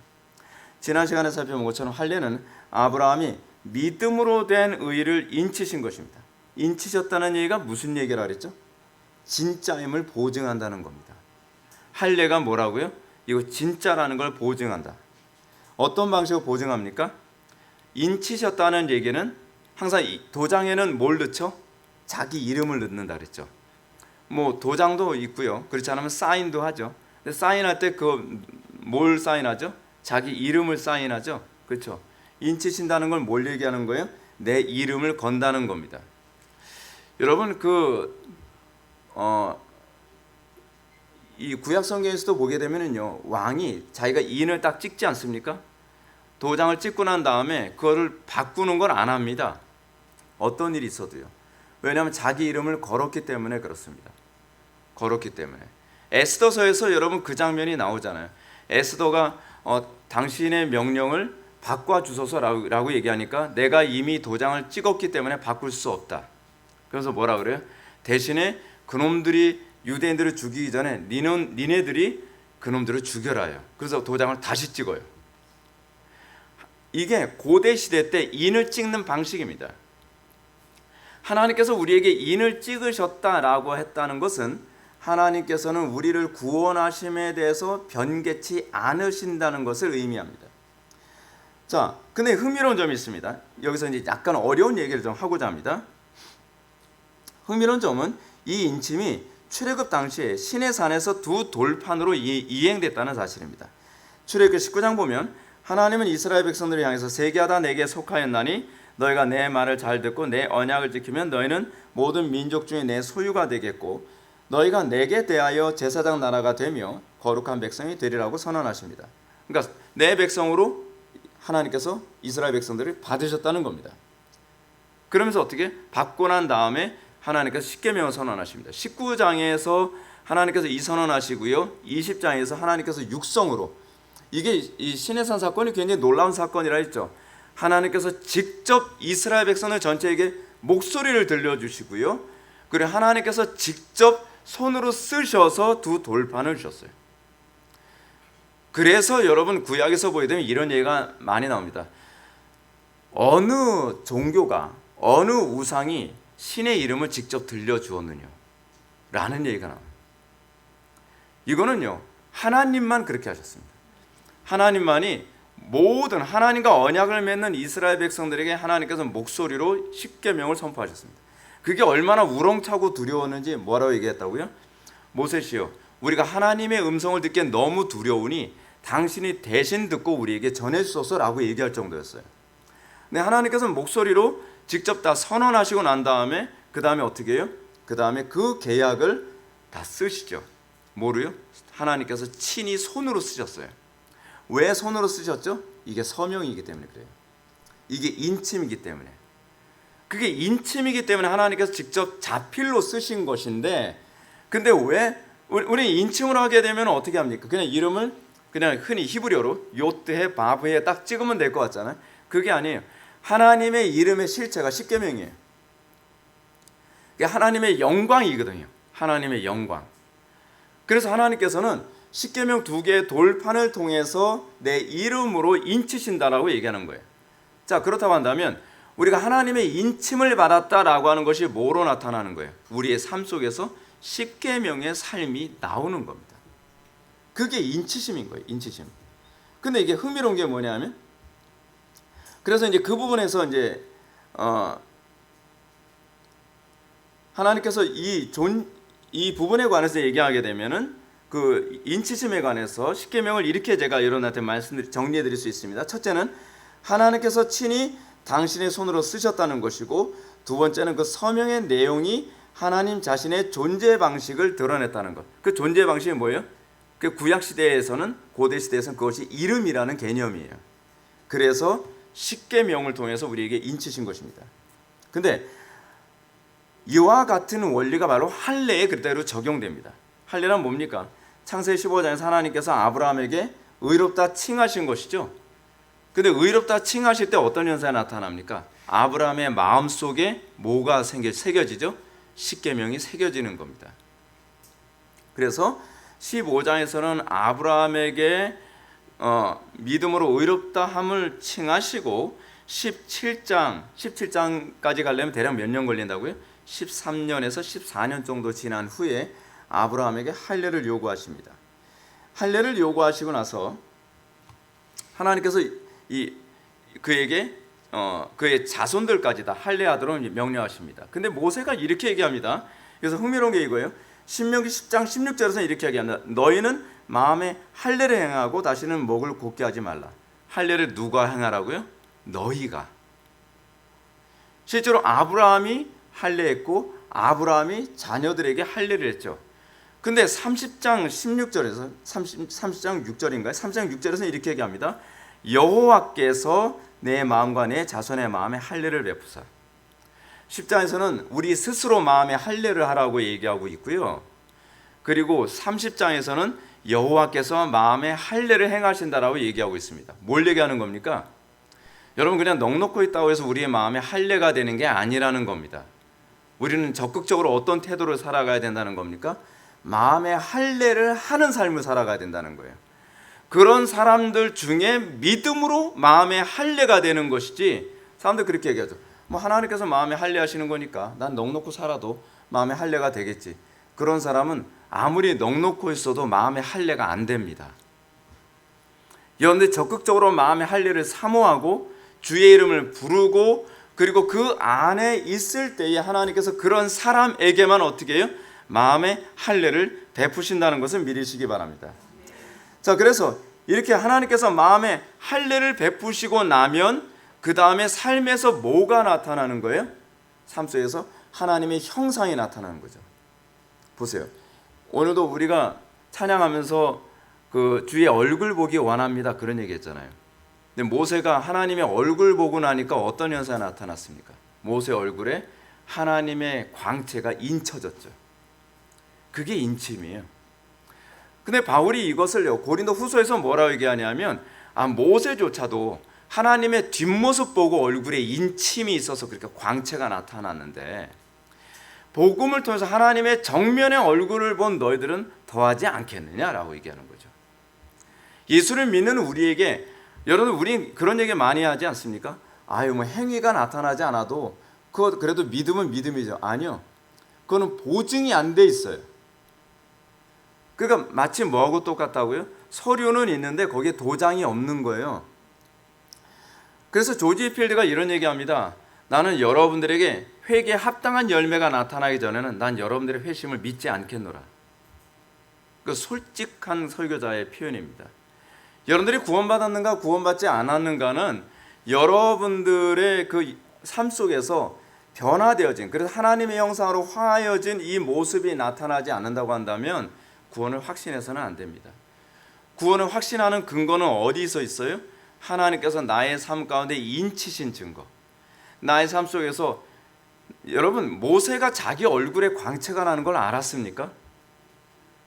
Speaker 1: 지난 시간에 살펴본 것처럼 할례는 아브라함이 믿음으로 된 의를 인치신 것입니다. 인치셨다는 얘기가 무슨 얘기라 그랬죠? 진짜임을 보증한다는 겁니다. 할례가 뭐라고요? 이거 진짜라는 걸 보증한다. 어떤 방식으로 보증합니까? 인치셨다는 얘기는 항상 도장에는 뭘 넣죠? 자기 이름을 넣는다 그랬죠. 뭐 도장도 있고요. 그렇지 않으면 사인도 하죠. 근데 사인할 때 그 뭘 사인하죠? 자기 이름을 사인하죠. 그렇죠. 인치신다는 걸 뭘 얘기하는 거예요? 내 이름을 건다는 겁니다. 여러분 이 구약 성경에서도 보게 되면은요, 왕이 자기가 인을 딱 찍지 않습니까? 도장을 찍고 난 다음에 그거를 바꾸는 걸 안 합니다. 어떤 일이 있어도요. 왜냐하면 자기 이름을 걸었기 때문에 그렇습니다. 걸었기 때문에. 에스더서에서 여러분 그 장면이 나오잖아요. 에스더가 당신의 명령을 바꿔주소서라고 얘기하니까 내가 이미 도장을 찍었기 때문에 바꿀 수 없다. 그래서 뭐라 그래요? 대신에 그놈들이 유대인들을 죽이기 전에 니네들이 그놈들을 죽여라요. 그래서 도장을 다시 찍어요. 이게 고대 시대 때 인을 찍는 방식입니다. 하나님께서 우리에게 인을 찍으셨다라고 했다는 것은 하나님께서는 우리를 구원하심에 대해서 변개치 않으신다는 것을 의미합니다. 자, 근데 흥미로운 점이 있습니다. 여기서 이제 약간 어려운 얘기를 좀 하고자 합니다. 흥미로운 점은 이 인침이 출애굽 당시에 시내산에서 두 돌판으로 이행됐다는 사실입니다. 출애굽 19장 보면 하나님은 이스라엘 백성들을 향해서 세계하다 내게 속하였나니 너희가 내 말을 잘 듣고 내 언약을 지키면 너희는 모든 민족 중에 내 소유가 되겠고 너희가 내게 대하여 제사장 나라가 되며 거룩한 백성이 되리라고 선언하십니다. 그러니까 내 백성으로 하나님께서 이스라엘 백성들을 받으셨다는 겁니다. 그러면서 어떻게 받고 난 다음에 하나님께서 십계명을 선언하십니다. 19장에서 하나님께서 이 선언하시고요, 20장에서 하나님께서 육성으로, 이게 이 시내산 사건이 굉장히 놀라운 사건이라 했죠. 하나님께서 직접 이스라엘 백성들 전체에게 목소리를 들려주시고요, 그리고 하나님께서 직접 손으로 쓰셔서 두 돌판을 주셨어요. 그래서 여러분 구약에서 보게 되면 이런 얘기가 많이 나옵니다. 어느 종교가, 어느 우상이 신의 이름을 직접 들려주었느냐 라는 얘기가 나옵니다. 이거는요, 하나님만 그렇게 하셨습니다. 하나님만이 모든 하나님과 언약을 맺는 이스라엘 백성들에게 하나님께서 목소리로 십계명을 선포하셨습니다. 그게 얼마나 우렁차고 두려웠는지 뭐라고 얘기했다고요? 모세시여, 우리가 하나님의 음성을 듣기엔 너무 두려우니 당신이 대신 듣고 우리에게 전해주소서라고 얘기할 정도였어요. 근데 하나님께서는 목소리로 직접 다 선언하시고 난 다음에 그 다음에 어떻게 해요? 그 다음에 그 계약을 다 쓰시죠. 뭐로요? 하나님께서 친히 손으로 쓰셨어요. 왜 손으로 쓰셨죠? 이게 서명이기 때문에 그래요. 이게 인침이기 때문에. 그게 인침이기 때문에 하나님께서 직접 자필로 쓰신 것인데, 근데 왜 우리 인침으로 하게 되면 어떻게 합니까? 그냥 이름을 그냥 흔히 히브리어로 요트해 바브에 딱 찍으면 될 것 같잖아요. 그게 아니에요. 하나님의 이름의 실체가 십계명이에요. 하나님의 영광이거든요. 하나님의 영광. 그래서 하나님께서는 십계명 두 개의 돌판을 통해서 내 이름으로 인치신다라고 얘기하는 거예요. 자, 그렇다고 한다면 우리가 하나님의 인침을 받았다라고 하는 것이 뭐로 나타나는 거예요? 우리의 삶 속에서 십계명의 삶이 나오는 겁니다. 그게 인치심인 거예요. 인치심. 근데 이게 흥미로운 게 뭐냐면, 그래서 이제 그 부분에서 이제 하나님께서 이 부분에 관해서 얘기하게 되면은 그 인치심에 관해서 십계명을 이렇게 제가 여러분한테 정리해 드릴 수 있습니다. 첫째는 하나님께서 친히 당신의 손으로 쓰셨다는 것이고, 두 번째는 그 서명의 내용이 하나님 자신의 존재 방식을 드러냈다는 것. 그 존재 방식이 뭐예요? 그 구약 시대에서는, 고대 시대에서는 그것이 이름이라는 개념이에요. 그래서 십계명을 통해서 우리에게 인치신 것입니다. 근데 이와 같은 원리가 바로 할례에 그대로 적용됩니다. 할례란 뭡니까? 창세기 15장에서 하나님께서 아브라함에게 의롭다 칭하신 것이죠. 근데 의롭다 칭하실 때 어떤 현상이 나타납니까? 아브라함의 마음속에 뭐가 새겨지죠? 십계명이 새겨지는 겁니다. 그래서 15장에서는 아브라함에게 믿음으로 의롭다함을 칭하시고, 17장까지 가려면 대략 몇 년 걸린다고요? 13년에서 14년 정도 지난 후에 아브라함에게 할례를 요구하십니다. 할례를 요구하시고 나서 하나님께서 그에게 그의 자손들까지 다 할례하도록 명령하십니다. 근데 모세가 이렇게 얘기합니다. 그래서 흥미로운 게 이거예요. 신명기 10장 16절에서 이렇게 얘기합니다. 너희는 마음에 할례를 행하고 다시는 목을 곧게 하지 말라. 할례를 누가 행하라고요? 너희가. 실제로 아브라함이 할례했고 아브라함이 자녀들에게 할례를 했죠. 근데 30장 16절에서 30장 6절인가요? 30장 6절에서는 이렇게 얘기합니다. 여호와께서 내 마음과 내 자손의 마음에 할례를 베푸사. 10장에서는 우리 스스로 마음에 할례를 하라고 얘기하고 있고요. 그리고 30장에서는 여호와께서 마음에 할례를 행하신다라고 얘기하고 있습니다. 뭘 얘기하는 겁니까? 여러분, 그냥 넋놓고 있다고 해서 우리의 마음에 할례가 되는 게 아니라는 겁니다. 우리는 적극적으로 어떤 태도를 살아가야 된다는 겁니까? 마음에 할례를 하는 삶을 살아가야 된다는 거예요. 그런 사람들 중에 믿음으로 마음에 할례가 되는 것이지, 사람들 그렇게 얘기하죠. 뭐 하나님께서 마음에 할례하시는 거니까 난 넋놓고 살아도 마음에 할례가 되겠지. 그런 사람은 아무리 넋놓고 있어도 마음에 할례가 안 됩니다. 그런데 적극적으로 마음의 할례를 사모하고 주의 이름을 부르고 그리고 그 안에 있을 때에 하나님께서 그런 사람에게만 어떻게 해요? 마음의 할례를 베푸신다는 것을 믿으시기 바랍니다. 자, 그래서 이렇게 하나님께서 마음의 할례를 베푸시고 나면 그 다음에 삶에서 뭐가 나타나는 거예요? 삶 속에서 하나님의 형상이 나타나는 거죠. 보세요. 오늘도 우리가 찬양하면서 그 주의 얼굴 보기 원합니다, 그런 얘기 했잖아요. 근데 모세가 하나님의 얼굴 보고 나니까 어떤 현상이 나타났습니까? 모세 얼굴에 하나님의 광채가 인쳐졌죠. 그게 인침이에요. 근데 바울이 이것을요, 고린도 후서에서 뭐라고 얘기하냐면, 모세조차도 하나님의 뒷모습 보고 얼굴에 인침이 있어서 그렇게 광채가 나타났는데, 복음을 통해서 하나님의 정면의 얼굴을 본 너희들은 더하지 않겠느냐라고 얘기하는 거죠. 예수를 믿는 우리에게, 여러분, 우리 그런 얘기 많이 하지 않습니까? 뭐 행위가 나타나지 않아도 그거 그래도 믿음은 믿음이죠. 아니요, 그거는 보증이 안 돼 있어요. 그러니까 마치 뭐하고 똑같다고요? 서류는 있는데 거기에 도장이 없는 거예요. 그래서 조지 필드가 이런 얘기합니다. 나는 여러분들에게 회개에 합당한 열매가 나타나기 전에는 난 여러분들의 회심을 믿지 않겠노라. 그 솔직한 설교자의 표현입니다. 여러분들이 구원받았는가 구원받지 않았는가는 여러분들의 그 삶 속에서 변화되어진, 그래서 하나님의 형상으로 화하여진 이 모습이 나타나지 않는다고 한다면 구원을 확신해서는 안 됩니다. 구원을 확신하는 근거는 어디서 있어요? 하나님께서 나의 삶 가운데 인치신 증거. 나의 삶 속에서, 여러분, 모세가 자기 얼굴에 광채가 나는 걸 알았습니까?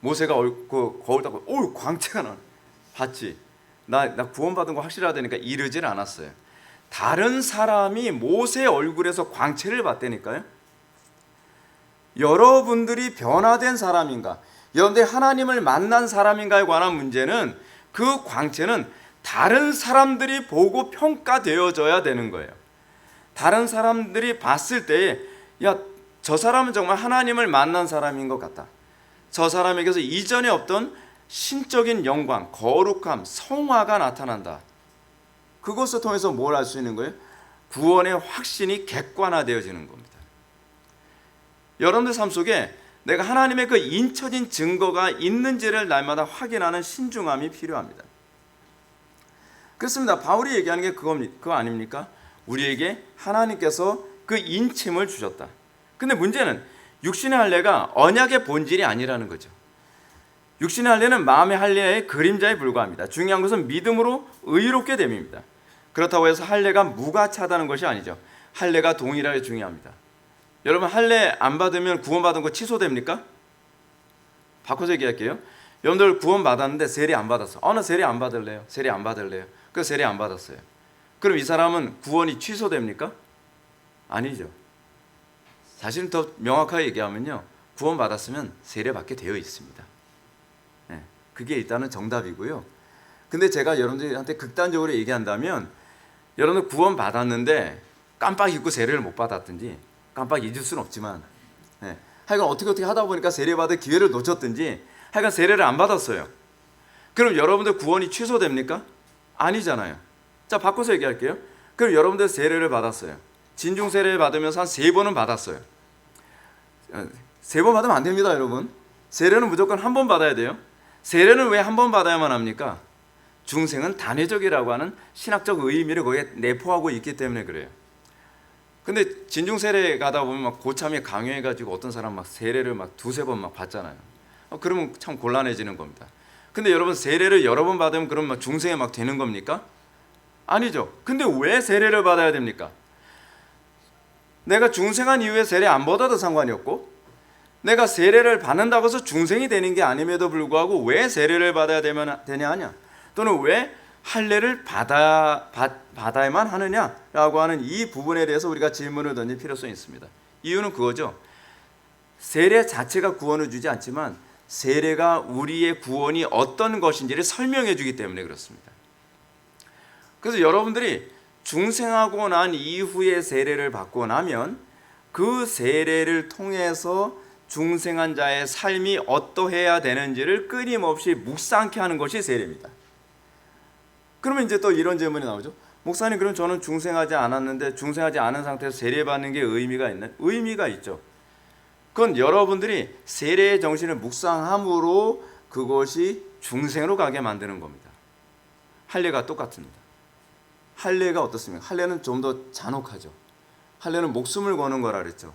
Speaker 1: 모세가 거울 닦고 광채가 나. 봤지? 나 구원받은 거 확실하다니까 이르질 않았어요. 다른 사람이 모세 얼굴에서 광채를 봤다니까요. 여러분들이 변화된 사람인가, 여러분들이 하나님을 만난 사람인가에 관한 문제는 그 광채는 다른 사람들이 보고 평가되어져야 되는 거예요. 다른 사람들이 봤을 때, 저 사람은 정말 하나님을 만난 사람인 것 같다. 저 사람에게서 이전에 없던 신적인 영광, 거룩함, 성화가 나타난다. 그것을 통해서 뭘 알 수 있는 거예요? 구원의 확신이 객관화되어지는 겁니다. 여러분들 삶 속에 내가 하나님의 그 인쳐진 증거가 있는지를 날마다 확인하는 신중함이 필요합니다. 그렇습니다. 바울이 얘기하는 게 그거 아닙니까? 우리에게 하나님께서 그 인침을 주셨다. 근데 문제는 육신의 할례가 언약의 본질이 아니라는 거죠. 육신의 할례는 마음의 할례의 그림자에 불과합니다. 중요한 것은 믿음으로 의롭게 됨입니다. 그렇다고 해서 할례가 무가차다는 것이 아니죠. 할례가 동일하게 중요합니다. 여러분, 할례 안 받으면 구원받은 거 취소됩니까? 바꿔서 얘기할게요. 여러분들 구원 받았는데 세례 안 받았어. 나 세례 안 받을래요. 세례 안 받을래요. 그 세례 안 받았어요. 그럼 이 사람은 구원이 취소됩니까? 아니죠. 사실 더 명확하게 얘기하면요, 구원 받았으면 세례 받게 되어 있습니다. 네, 그게 일단은 정답이고요. 근데 제가 여러분들한테 극단적으로 얘기한다면, 여러분들 구원 받았는데 깜빡 잊고 세례를 못 받았든지, 깜빡 잊을 수는 없지만, 하여간 어떻게 하다 보니까 세례 받을 기회를 놓쳤든지, 하여간 세례를 안 받았어요. 그럼 여러분들 구원이 취소됩니까? 아니잖아요. 자, 바꿔서 얘기할게요. 그럼 여러분들 세례를 받았어요. 진중 세례를 받으면서 한 3번은 받았어요. 3번 받으면 안 됩니다, 여러분. 세례는 무조건 한 번 받아야 돼요. 세례는 왜 한 번 받아야만 합니까? 중생은 단회적이라고 하는 신학적 의미를 거기에 내포하고 있기 때문에 그래요. 근데 진중 세례 가다 보면 막 고참이 강요해가지고 어떤 사람 막 세례를 막 두세 번 막 받잖아요. 그러면 참 곤란해지는 겁니다. 근데 여러분 세례를 여러 번 받으면 그럼 막 중생이 막 되는 겁니까? 아니죠. 근데 왜 세례를 받아야 됩니까? 내가 중생한 이후에 세례 안 받아도 상관이 없고, 내가 세례를 받는다고 해서 중생이 되는 게 아님에도 불구하고 왜 세례를 받아야 되냐 하냐, 또는 왜 할례를 받아야만 하느냐라고 하는 이 부분에 대해서 우리가 질문을 던질 필요성이 있습니다. 이유는 그거죠. 세례 자체가 구원을 주지 않지만 세례가 우리의 구원이 어떤 것인지를 설명해 주기 때문에 그렇습니다. 그래서 여러분들이 중생하고 난 이후에 세례를 받고 나면 그 세례를 통해서 중생한 자의 삶이 어떠해야 되는지를 끊임없이 묵상케 하는 것이 세례입니다. 그러면 이제 또 이런 질문이 나오죠. 목사님, 그럼 저는 중생하지 않았는데 중생하지 않은 상태에서 세례받는 게 의미가 있나요? 의미가 있죠. 그건 여러분들이 세례의 정신을 묵상함으로 그것이 중생으로 가게 만드는 겁니다. 할례가 똑같습니다. 할례가 어떻습니까? 할례는 좀 더 잔혹하죠. 할례는 목숨을 거는 거라 그랬죠.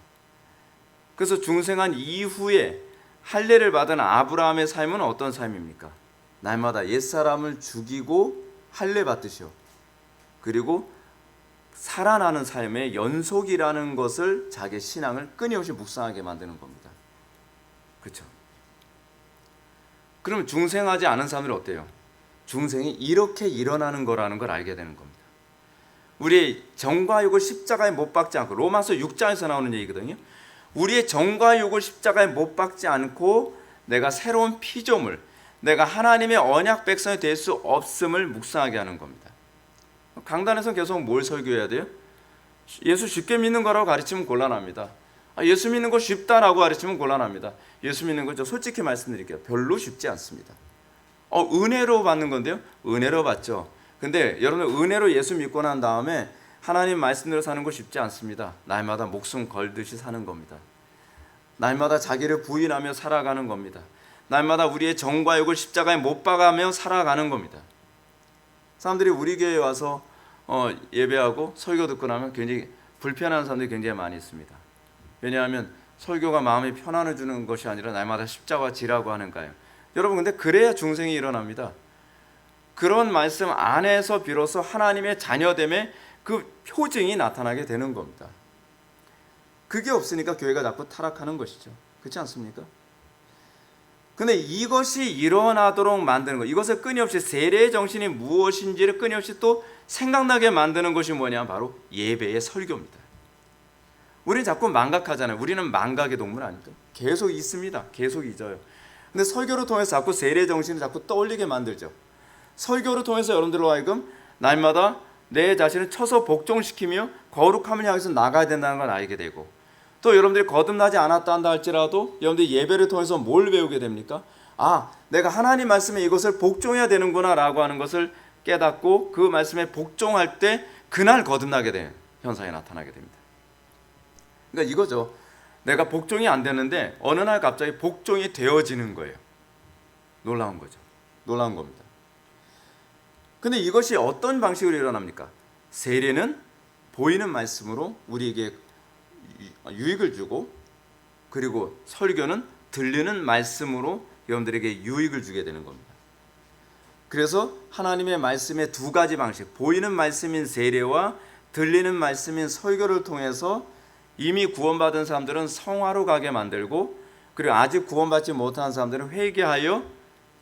Speaker 1: 그래서 중생한 이후에 할례를 받은 아브라함의 삶은 어떤 삶입니까? 날마다 옛사람을 죽이고 할례 받듯이요. 그리고 살아나는 삶의 연속이라는 것을 자기 신앙을 끊임없이 묵상하게 만드는 겁니다. 그렇죠? 그러면 중생하지 않은 사람들은 어때요? 중생이 이렇게 일어나는 거라는 걸 알게 되는 겁니다. 우리의 정과 육을 십자가에 못 박지 않고, 로마서 6장에서 나오는 얘기거든요. 우리의 정과 육을 십자가에 못 박지 않고 내가 새로운 피조물, 내가 하나님의 언약 백성이 될 수 없음을 묵상하게 하는 겁니다. 강단에서 계속 뭘 설교해야 돼요? 예수 쉽게 믿는 거라고 가르치면 곤란합니다. 예수 믿는 거 쉽다라고 가르치면 곤란합니다. 예수 믿는 거 저 솔직히 말씀드릴게요. 별로 쉽지 않습니다. 은혜로 받는 건데요. 은혜로 받죠. 근데 여러분, 은혜로 예수 믿고 난 다음에 하나님 말씀대로 사는 거 쉽지 않습니다. 날마다 목숨 걸듯이 사는 겁니다. 날마다 자기를 부인하며 살아가는 겁니다. 날마다 우리의 정과 육을 십자가에 못 박아며 살아가는 겁니다. 사람들이 우리 교회에 와서 예배하고 설교 듣고 나면 굉장히 불편한 사람들이 굉장히 많이 있습니다. 왜냐하면 설교가 마음에 편안을 주는 것이 아니라 날마다 십자가 지라고 하는가요? 여러분, 근데 그래야 중생이 일어납니다. 그런 말씀 안에서 비로소 하나님의 자녀됨의 그 표징이 나타나게 되는 겁니다. 그게 없으니까 교회가 자꾸 타락하는 것이죠. 그렇지 않습니까? 근데 이것이 일어나도록 만드는 것, 이것을 끊임없이 세례의 정신이 무엇인지를 끊임없이 또 생각나게 만드는 것이 뭐냐, 바로 예배의 설교입니다. 우리는 자꾸 망각하잖아요. 우리는 망각의 동물 아닙니까? 계속 있습니다. 계속 잊어요. 근데 설교를 통해서 자꾸 세례의 정신을 자꾸 떠올리게 만들죠. 설교를 통해서 여러분들로 하여금 날마다 내 자신을 쳐서 복종시키며 거룩함을 향해서 나가야 된다는 걸 알게 되고, 또 여러분들이 거듭나지 않았다 한다 할지라도 여러분들이 예배를 통해서 뭘 배우게 됩니까? 내가 하나님 말씀에 이것을 복종해야 되는구나 라고 하는 것을 깨닫고 그 말씀에 복종할 때 그날 거듭나게 되는 현상이 나타나게 됩니다. 그러니까 이거죠. 내가 복종이 안 되는데 어느 날 갑자기 복종이 되어지는 거예요. 놀라운 거죠. 놀라운 겁니다. 근데 이것이 어떤 방식으로 일어납니까? 세례는 보이는 말씀으로 우리에게 유익을 주고, 그리고 설교는 들리는 말씀으로 여러분들에게 유익을 주게 되는 겁니다. 그래서 하나님의 말씀의 두 가지 방식, 보이는 말씀인 세례와 들리는 말씀인 설교를 통해서 이미 구원받은 사람들은 성화로 가게 만들고, 그리고 아직 구원받지 못한 사람들은 회개하여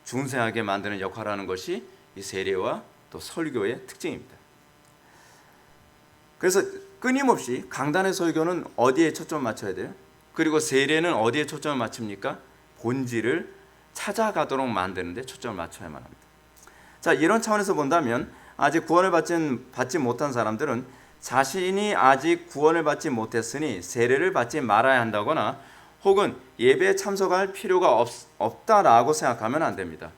Speaker 1: 중생하게 만드는 역할을 하는 것이 이 세례와 또 설교의 특징입니다. 그래서 끊임없이 강단의 설교는 어디에 초점을 맞춰야 돼요? 그리고 세례는 어디에 초점을 맞춥니까? 본질을 찾아가도록 만드는 데 초점을 맞춰야만 합니다. 자, 이런 차원에서 본다면 아직 구원을 받지 못한 사람들은 자신이 아직 구원을 받지 못했으니 세례를 받지 말아야 한다거나 혹은 예배에 참석할 필요가 없다라고 생각하면 안 됩니다.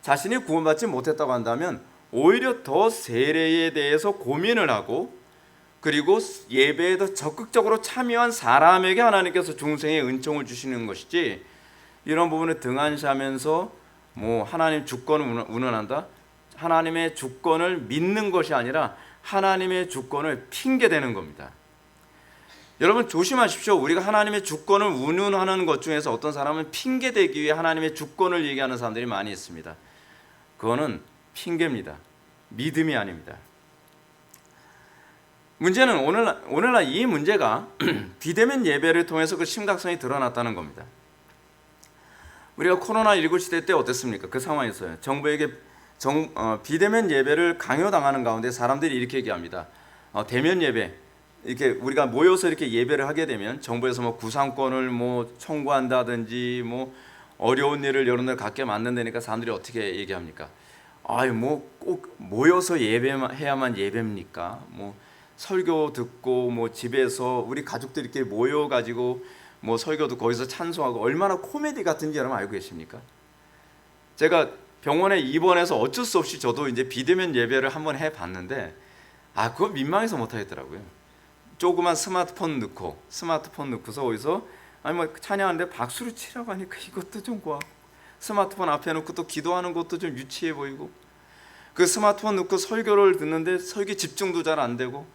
Speaker 1: 자신이 구원받지 못했다고 한다면 오히려 더 세례에 대해서 고민을 하고, 그리고 예배에 더 적극적으로 참여한 사람에게 하나님께서 중생의 은총을 주시는 것이지, 이런 부분을 등한시하면서 하나님 주권을 운운한다? 하나님의 주권을 믿는 것이 아니라 하나님의 주권을 핑계대는 겁니다. 여러분 조심하십시오. 우리가 하나님의 주권을 운운하는 것 중에서 어떤 사람은 핑계대기 위해 하나님의 주권을 얘기하는 사람들이 많이 있습니다. 그거는 핑계입니다. 믿음이 아닙니다. 문제는 오늘날 이 문제가 비대면 예배를 통해서 그 심각성이 드러났다는 겁니다. 우리가 코로나19 시대 때 어땠습니까? 그 상황에서요. 정부에게 비대면 예배를 강요당하는 가운데 사람들이 이렇게 얘기합니다. 대면 예배, 이렇게 우리가 모여서 이렇게 예배를 하게 되면 정부에서 뭐 구상권을 뭐 청구한다든지 뭐 어려운 일을 여러분들 갖게 만든다니까 사람들이 어떻게 얘기합니까? 아유 뭐 꼭 모여서 예배해야만 예배입니까? 뭐 설교 듣고 뭐 집에서 우리 가족들 이렇게 모여 가지고 뭐 설교도 거기서 찬송하고 얼마나 코미디 같은지 여러분 알고 계십니까? 제가 병원에 입원해서 어쩔 수 없이 저도 이제 비대면 예배를 한번 해봤는데 그거 민망해서 못 하겠더라고요. 조그만 스마트폰 넣고서 어디서 뭐 찬양하는데 박수를 치라고 하니까 이것도 좀 고하고 스마트폰 앞에 놓고 또 기도하는 것도 좀 유치해 보이고 그 스마트폰 넣고 설교를 듣는데 설교 집중도 잘 안 되고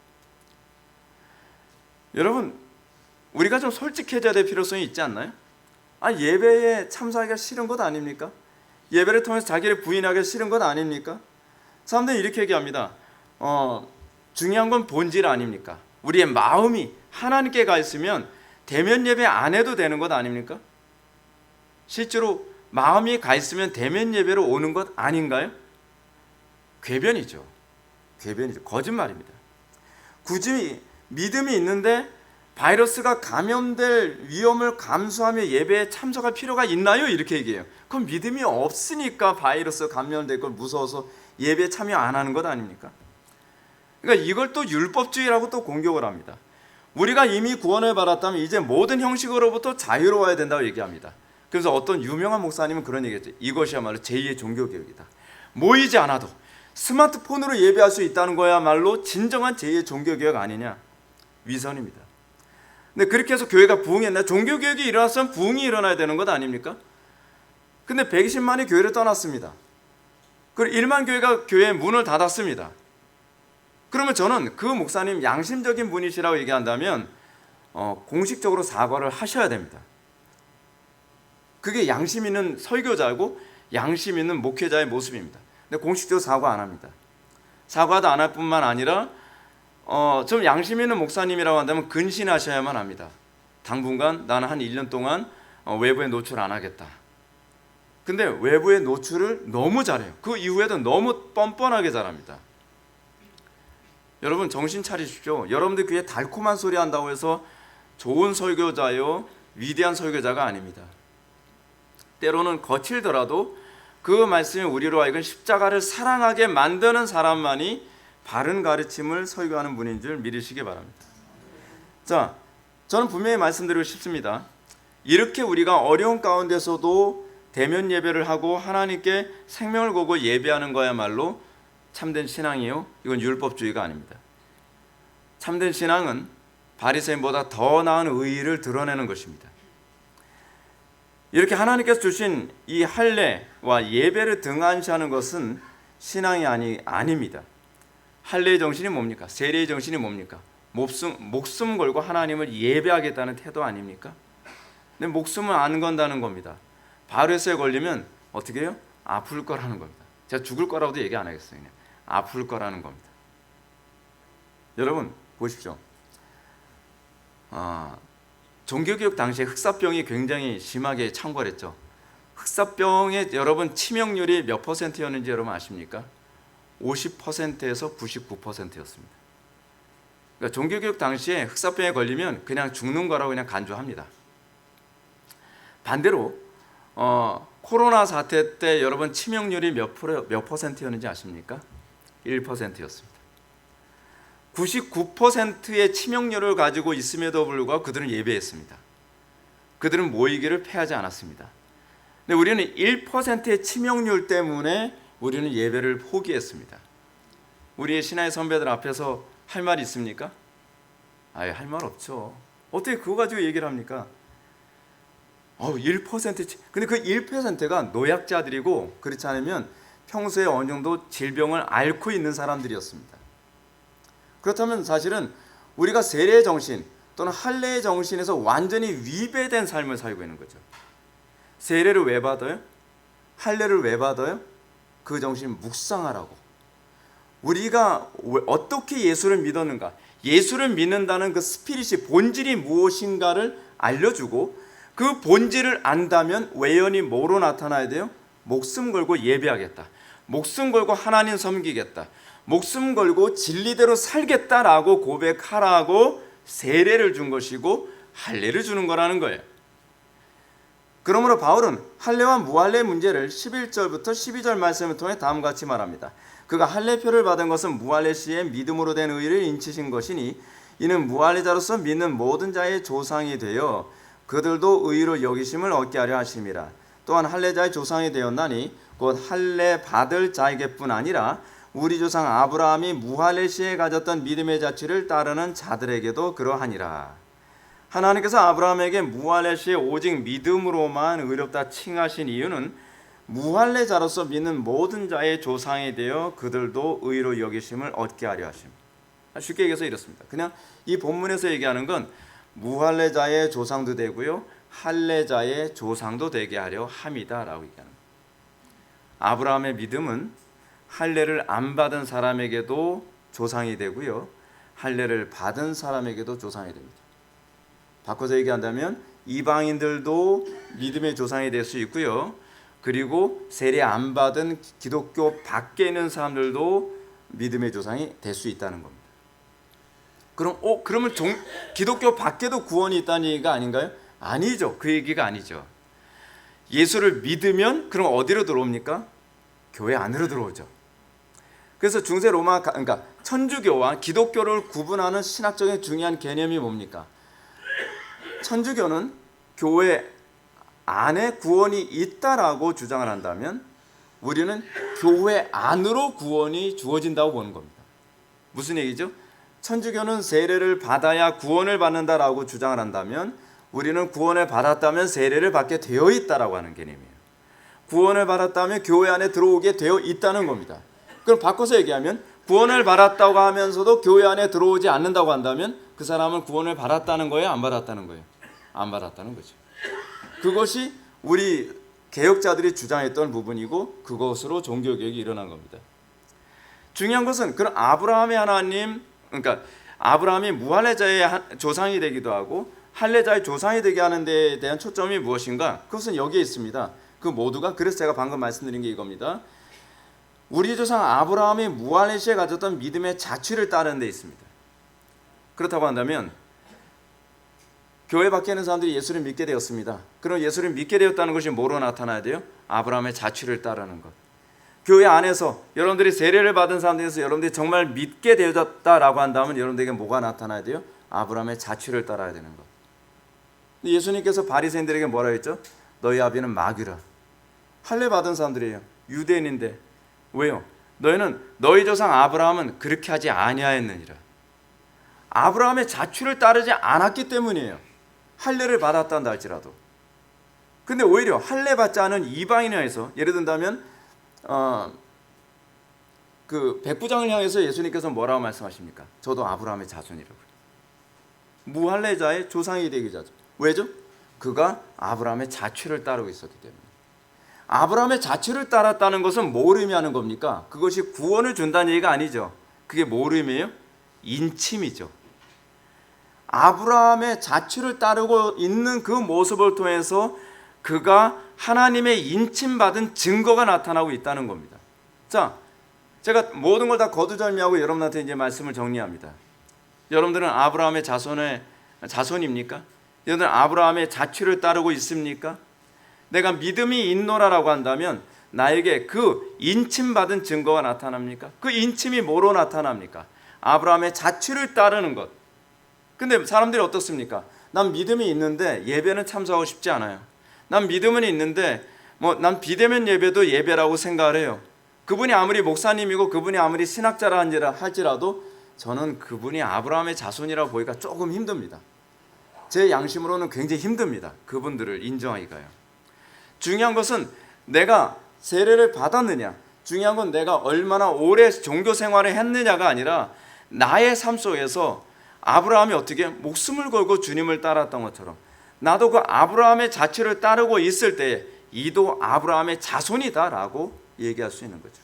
Speaker 1: 여러분 우리가 좀 솔직해져야 될 필요성이 있지 않나요? 예배에 참석하기가 싫은 것 아닙니까? 예배를 통해서 자기를 부인하기 싫은 것 아닙니까? 사람들이 이렇게 얘기합니다. 중요한 건 본질 아닙니까? 우리의 마음이 하나님께 가 있으면 대면 예배 안 해도 되는 것 아닙니까? 실제로 마음이 가 있으면 대면 예배로 오는 것 아닌가요? 궤변이죠. 거짓말입니다. 굳이 믿음이 있는데 바이러스가 감염될 위험을 감수하며 예배에 참석할 필요가 있나요? 이렇게 얘기해요. 그럼 믿음이 없으니까 바이러스 감염될 걸 무서워서 예배에 참여 안 하는 것 아닙니까? 그러니까 이걸 또 율법주의라고 또 공격을 합니다. 우리가 이미 구원을 받았다면 이제 모든 형식으로부터 자유로워야 된다고 얘기합니다. 그래서 어떤 유명한 목사님은 그런 얘기했죠. 이것이야말로 제2의 종교개혁이다. 모이지 않아도 스마트폰으로 예배할 수 있다는 거야말로 진정한 제2의 종교개혁 아니냐? 위선입니다. 근데 그렇게 해서 교회가 부흥했나? 종교개혁이 일어났으면 부흥이 일어나야 되는 것 아닙니까? 근데 120만이 교회를 떠났습니다. 그리고 1만 교회가 교회의 문을 닫았습니다. 그러면 저는 그 목사님 양심적인 분이시라고 얘기한다면 공식적으로 사과를 하셔야 됩니다. 그게 양심 있는 설교자고 양심 있는 목회자의 모습입니다. 근데 공식적으로 사과 안 합니다. 사과도 안 할 뿐만 아니라 좀 양심 있는 목사님이라고 한다면 근신하셔야만 합니다. 당분간 나는 한 1년 동안 외부에 노출 안 하겠다. 근데 외부에 노출을 너무 잘해요. 그 이후에도 너무 뻔뻔하게 잘합니다. 여러분 정신 차리십시오. 여러분들 귀에 달콤한 소리 한다고 해서 좋은 설교자요 위대한 설교자가 아닙니다. 때로는 거칠더라도 그 말씀이 우리로 하여금 십자가를 사랑하게 만드는 사람만이 바른 가르침을 설교하는 분인 줄 믿으시기 바랍니다. 자, 저는 분명히 말씀드리고 싶습니다. 이렇게 우리가 어려운 가운데서도 대면 예배를 하고 하나님께 생명을 걸고 예배하는 거야말로 참된 신앙이요. 이건 율법주의가 아닙니다. 참된 신앙은 바리새인보다 더 나은 의의를 드러내는 것입니다. 이렇게 하나님께서 주신 이 할례와 예배를 등한시하는 것은 신앙이 아닙니다. 할례의 정신이 뭡니까? 세례의 정신이 뭡니까? 목숨 걸고 하나님을 예배하겠다는 태도 아닙니까? 근데 목숨을 안 건다는 겁니다. 바이러스에 걸리면 어떻게 해요? 아플 거라는 겁니다. 제가 죽을 거라고도 얘기 안 하겠어요. 그냥 아플 거라는 겁니다. 여러분 보십시오. 종교개혁 당시에 흑사병이 굉장히 심하게 창궐했죠. 흑사병의 여러분 치명률이 몇 %였는지 여러분 아십니까? 50%에서 99%였습니다. 그러니까 종교개혁 당시에 흑사병에 걸리면 그냥 죽는 거라고 그냥 간주합니다. 반대로 코로나 사태 때 여러분 치명률이 몇 %였는지 아십니까? 1%였습니다. 99%의 치명률을 가지고 있음에도 불구하고 그들은 예배했습니다. 그들은 모이기를 패하지 않았습니다. 근데 우리는 1%의 치명률 때문에 우리는 예배를 포기했습니다. 우리의 신앙의 선배들 앞에서 할 말이 있습니까? 할 말 없죠. 어떻게 그거 가지고 얘기를 합니까? 1%. 근데 그 1%가 노약자들이고 그렇지 않으면 평소에 어느 정도 질병을 앓고 있는 사람들이었습니다. 그렇다면 사실은 우리가 세례의 정신 또는 할례의 정신에서 완전히 위배된 삶을 살고 있는 거죠. 세례를 왜 받아요? 할례를 왜 받아요? 그 정신 묵상하라고. 우리가 어떻게 예수를 믿었는가, 예수를 믿는다는 그 스피릿이, 본질이 무엇인가를 알려주고, 그 본질을 안다면 외연이 뭐로 나타나야 돼요? 목숨 걸고 예배하겠다, 목숨 걸고 하나님 섬기겠다, 목숨 걸고 진리대로 살겠다라고 고백하라고 세례를 준 것이고 할례를 주는 거라는 거예요. 그러므로 바울은 할례와 무할례 문제를 11절부터 12절 말씀을 통해 다음과 같이 말합니다. 그가 할례표를 받은 것은 무할례 시에 믿음으로 된 의를 인치신 것이니 이는 무할례자로서 믿는 모든 자의 조상이 되어 그들도 의로 여기심을 얻게 하려 하심이라. 또한 할례자의 조상이 되었나니 곧 할례 받을 자에게뿐 아니라 우리 조상 아브라함이 무할례 시에 가졌던 믿음의 자취를 따르는 자들에게도 그러하니라. 하나님께서 아브라함에게 무할례 시에 오직 믿음으로만 의롭다 칭하신 이유는 무할례자로서 믿는 모든 자의 조상이 되어 그들도 의로 여기심을 얻게 하려 하십니다. 쉽게 얘기해서 이렇습니다. 그냥 이 본문에서 얘기하는 건 무할례자의 조상도 되고요, 할례자의 조상도 되게 하려 함이다라고 얘기하는 거예요. 아브라함의 믿음은 할례를 안 받은 사람에게도 조상이 되고요, 할례를 받은 사람에게도 조상이 됩니다. 바꿔서 얘기한다면 이방인들도 믿음의 조상이 될 수 있고요, 그리고 세례 안 받은 기독교 밖에 있는 사람들도 믿음의 조상이 될 수 있다는 겁니다. 그러면 기독교 밖에도 구원이 있다는 얘기가 아닌가요? 아니죠. 그 얘기가 아니죠. 예수를 믿으면 그럼 어디로 들어옵니까? 교회 안으로 들어오죠. 그래서 중세 로마, 그러니까 천주교와 기독교를 구분하는 신학적인 중요한 개념이 뭡니까? 천주교는 교회 안에 구원이 있다라고 주장을 한다면 우리는 교회 안으로 구원이 주어진다고 보는 겁니다. 무슨 얘기죠? 천주교는 세례를 받아야 구원을 받는다라고 주장을 한다면 우리는 구원을 받았다면 세례를 받게 되어 있다라고 하는 개념이에요. 구원을 받았다면 교회 안에 들어오게 되어 있다는 겁니다. 그럼 바꿔서 얘기하면 구원을 받았다고 하면서도 교회 안에 들어오지 않는다고 한다면 그 사람은 구원을 받았다는 거예요? 안 받았다는 거예요? 안 받았다는 거죠. 그것이 우리 개혁자들이 주장했던 부분이고 그것으로 종교개혁이 일어난 겁니다. 중요한 것은 그런 아브라함의 하나님, 그러니까 아브라함이 무할례자의 조상이 되기도 하고 할례자의 조상이 되게 하는 데에 대한 초점이 무엇인가? 그것은 여기에 있습니다. 그 모두가, 그래서 제가 방금 말씀드린 게 이겁니다. 우리 조상 아브라함이 무할례 시에 가졌던 믿음의 자취를 따르는 데 있습니다. 그렇다고 한다면 교회 밖에 있는 사람들이 예수를 믿게 되었습니다. 그럼 예수를 믿게 되었다는 것이 뭐로 나타나야 돼요? 아브라함의 자취를 따르는 것. 교회 안에서 여러분들이 세례를 받은 사람들에서 여러분들이 정말 믿게 되었다라고 한다면 여러분들에게 뭐가 나타나야 돼요? 아브라함의 자취를 따라야 되는 것. 예수님께서 바리새인들에게 뭐라 했죠? 너희 아비는 마귀라. 할례 받은 사람들이에요. 유대인인데 왜요? 너희는 너희 조상 아브라함은 그렇게 하지 아니하였느니라. 아브라함의 자취를 따르지 않았기 때문이에요. 할례를 받았단다 할지라도. 근데 오히려 할례 받지 않은 이방인에 의해서, 예를 든다면 그 백부장을 향해서 예수님께서 뭐라고 말씀하십니까? 저도 아브라함의 자손이라고요. 무할례자의 조상이 되기 자죠. 왜죠? 그가 아브라함의 자취를 따르고 있었기 때문에. 아브라함의 자취를 따랐다는 것은 뭘 의미하는 겁니까? 그것이 구원을 준다는 얘기가 아니죠. 그게 뭘 의미해요? 인침이죠. 아브라함의 자취를 따르고 있는 그 모습을 통해서 그가 하나님의 인침받은 증거가 나타나고 있다는 겁니다. 자, 제가 모든 걸 다 거두절미하고 여러분한테 이제 말씀을 정리합니다. 여러분들은 아브라함의 자손입니까? 여러분들은 아브라함의 자취를 따르고 있습니까? 내가 믿음이 있노라라고 한다면 나에게 그 인침받은 증거가 나타납니까? 그 인침이 뭐로 나타납니까? 아브라함의 자취를 따르는 것. 근데 사람들이 어떻습니까? 난 믿음이 있는데 예배는 참석하고 싶지 않아요. 난 믿음은 있는데 난 비대면 예배도 예배라고 생각을 해요. 그분이 아무리 목사님이고 그분이 아무리 신학자라 할지라도 저는 그분이 아브라함의 자손이라고 보기가 조금 힘듭니다. 제 양심으로는 굉장히 힘듭니다. 그분들을 인정하기가요. 중요한 것은 내가 세례를 받았느냐, 중요한 건 내가 얼마나 오래 종교 생활을 했느냐가 아니라 나의 삶 속에서 아브라함이 어떻게 목숨을 걸고 주님을 따랐던 것처럼 나도 그 아브라함의 자취를 따르고 있을 때 이도 아브라함의 자손이다라고 얘기할 수 있는 거죠.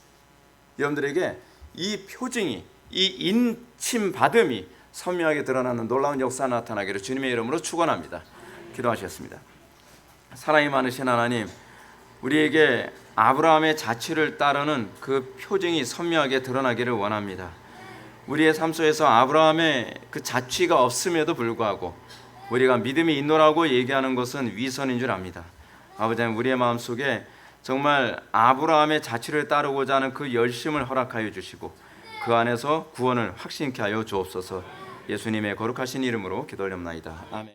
Speaker 1: 여러분들에게 이 표징이, 이 인침받음이 선명하게 드러나는 놀라운 역사 나타나기를 주님의 이름으로 축원합니다. 기도하셨습니다. 사랑이 많으신 하나님, 우리에게 아브라함의 자취를 따르는 그 표징이 선명하게 드러나기를 원합니다. 우리의 삶 속에서 아브라함의 그 자취가 없음에도 불구하고 우리가 믿음이 있노라고 얘기하는 것은 위선인 줄 압니다. 아버지 하나님, 우리의 마음속에 정말 아브라함의 자취를 따르고자 하는 그 열심을 허락하여 주시고 그 안에서 구원을 확신케 하여 주옵소서. 예수님의 거룩하신 이름으로 기도하옵나이다. 아멘.